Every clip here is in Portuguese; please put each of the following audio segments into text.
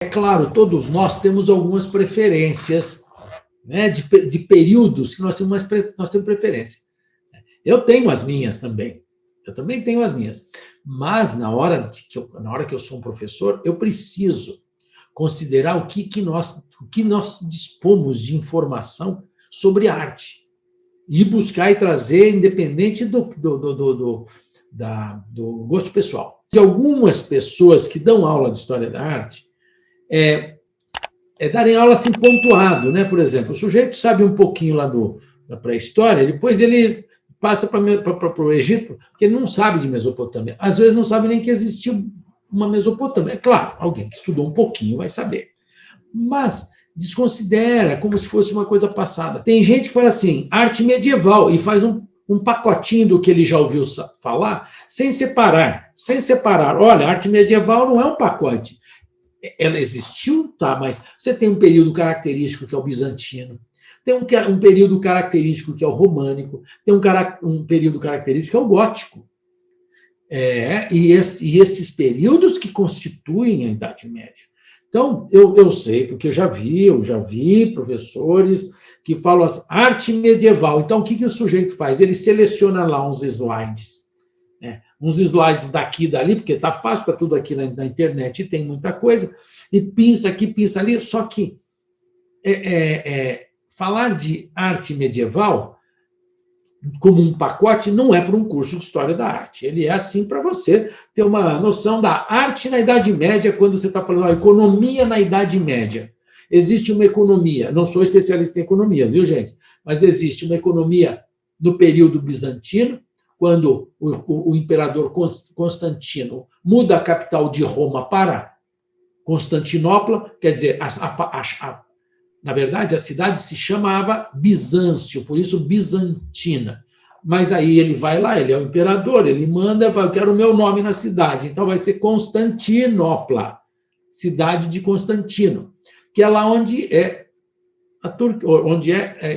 É claro, todos nós temos algumas preferências, né, de períodos que nós temos preferência. Eu tenho as minhas também. Eu também tenho as minhas. Mas na hora que eu sou um professor, eu preciso considerar o que nós dispomos de informação sobre arte. E buscar e trazer, independente do gosto pessoal. De algumas pessoas que dão aula de história da arte, darem aula assim pontuado, né? Por exemplo, o sujeito sabe um pouquinho lá da pré-história, depois ele passa para o Egito, porque ele não sabe de Mesopotâmia. Às vezes não sabe nem que existiu uma Mesopotâmia. É claro, alguém que estudou um pouquinho vai saber. Mas desconsidera como se fosse uma coisa passada. Tem gente que fala assim, arte medieval, e faz um pacotinho do que ele já ouviu falar, sem separar. Olha, arte medieval não é um pacote. Ela existiu, tá, mas você tem um período característico que é o bizantino, tem um período característico que é o românico, tem um período característico que é o gótico. E esses períodos que constituem a Idade Média. Então, eu sei, porque eu já vi professores que falam assim, arte medieval. Então, o que o sujeito faz? Ele seleciona lá uns slides, né? Uns slides daqui e dali, porque está fácil para tudo aqui na internet, e tem muita coisa, e pinça aqui, pinça ali, só que falar de arte medieval como um pacote não é para um curso de História da Arte. Ele é assim para você ter uma noção da arte na Idade Média, quando você está falando economia na Idade Média. Existe uma economia, não sou especialista em economia, viu, gente? Mas existe uma economia no período bizantino, quando o imperador Constantino muda a capital de Roma para Constantinopla, quer dizer, na verdade, a cidade se chamava Bizâncio, por isso Bizantina. Mas aí ele vai lá, ele é o imperador, ele manda, eu quero o meu nome na cidade. Então vai ser Constantinopla, cidade de Constantino, que é lá onde é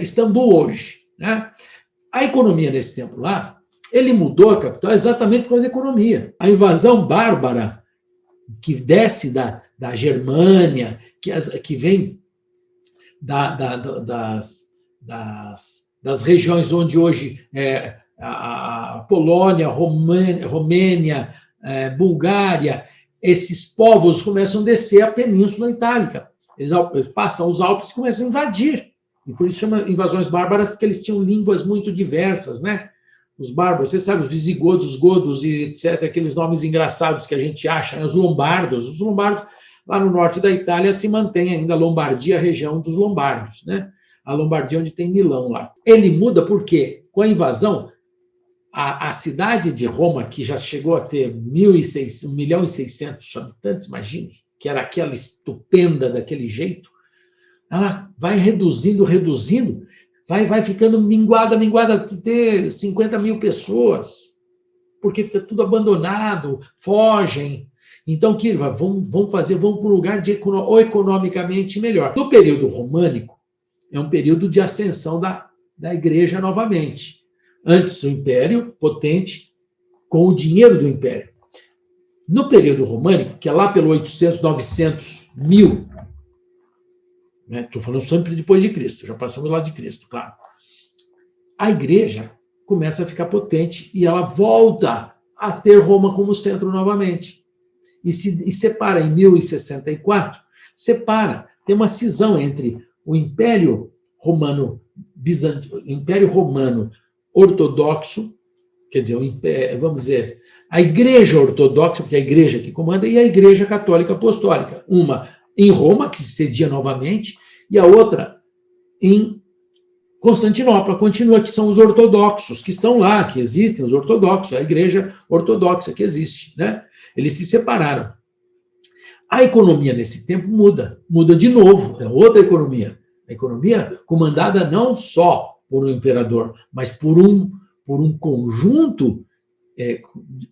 Istambul hoje, né? A economia nesse tempo lá, ele mudou a capital exatamente por causa da economia. A invasão bárbara que desce da Germânia, que vem das regiões onde hoje a Polônia, Romênia, Bulgária, esses povos começam a descer a Península Itálica. Eles passam os Alpes e começam a invadir. E por isso chama invasões bárbaras, porque eles tinham línguas muito diversas, né? Os bárbaros, você sabe, os visigodos, os godos e etc., aqueles nomes engraçados que a gente acha, né? Os lombardos, lá no norte da Itália se mantém ainda a Lombardia, a região dos lombardos, né? A Lombardia onde tem Milão lá. Ele muda porque, com a invasão, a cidade de Roma, que já chegou a ter 1.600.000 habitantes, imagine, que era aquela estupenda daquele jeito, ela vai reduzindo, vai ficando minguada, ter 50.000 pessoas, porque fica tudo abandonado, fogem. Então, que vão para um lugar economicamente melhor. No período românico, é um período de ascensão da igreja novamente. Antes, o império potente, com o dinheiro do império. No período românico, que é lá pelo 800, 900, 1000, estou falando sempre depois de Cristo, já passamos lá de Cristo, claro. A igreja começa a ficar potente e ela volta a ter Roma como centro novamente. E separa em 1064, tem uma cisão entre o Império Romano Ortodoxo, quer dizer, vamos dizer, a Igreja Ortodoxa, porque é a Igreja que comanda, e a Igreja Católica Apostólica. Uma em Roma, que se cedia novamente, e a outra em Constantinopla, continua, que são os ortodoxos, que estão lá, que existem, os ortodoxos, a Igreja Ortodoxa que existe, né? Eles se separaram. A economia nesse tempo muda de novo, é outra economia. A economia comandada não só por um imperador, mas por um conjunto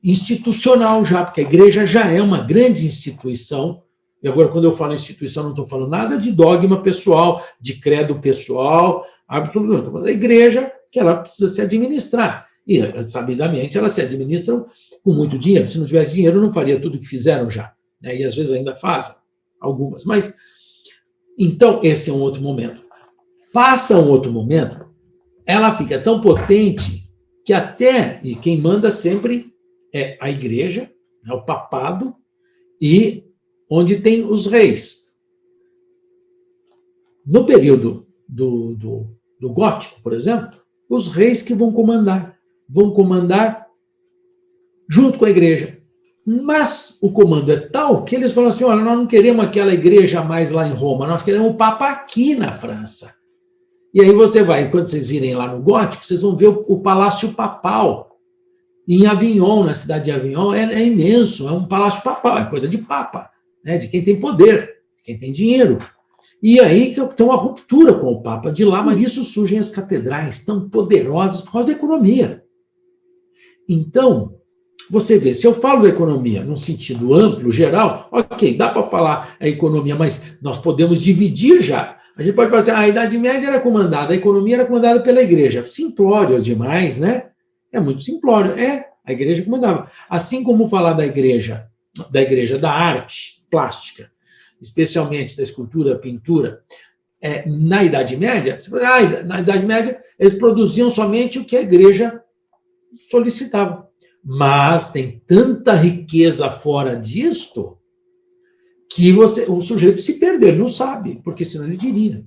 institucional já, porque a igreja já é uma grande instituição. E agora, quando eu falo instituição, não estou falando nada de dogma pessoal, de credo pessoal, absolutamente. Estou falando da igreja, que ela precisa se administrar. E, sabidamente, elas se administram com muito dinheiro. Se não tivesse dinheiro, não faria tudo o que fizeram já, né? E às vezes ainda fazem. algumas. Mas, então, esse é um outro momento. Passa um outro momento, ela fica tão potente que até, e quem manda sempre é a igreja, é o papado, e onde tem os reis. No período do gótico, por exemplo, os reis que vão comandar junto com a igreja. Mas o comando é tal que eles falam assim, olha, nós não queremos aquela igreja mais lá em Roma, nós queremos o Papa aqui na França. E aí você vai, quando vocês virem lá no gótico, vocês vão ver o Palácio Papal, em Avignon, na cidade de Avignon, é imenso, é um palácio papal, é coisa de papa, né, de quem tem poder, de quem tem dinheiro. E aí que tem uma ruptura com o Papa de lá, mas disso surgem as catedrais tão poderosas por causa da economia. Então, você vê, se eu falo da economia num sentido amplo, geral, ok, dá para falar a economia, mas nós podemos dividir já. A gente pode fazer, a Idade Média era comandada, a economia era comandada pela igreja. Simplório demais, né? É muito simplório. A igreja comandava. Assim como falar da igreja da arte plástica, especialmente da escultura, pintura, na Idade Média, você fala, na Idade Média eles produziam somente o que a igreja solicitava. Mas tem tanta riqueza fora disto que o sujeito se perder, não sabe, porque senão ele diria.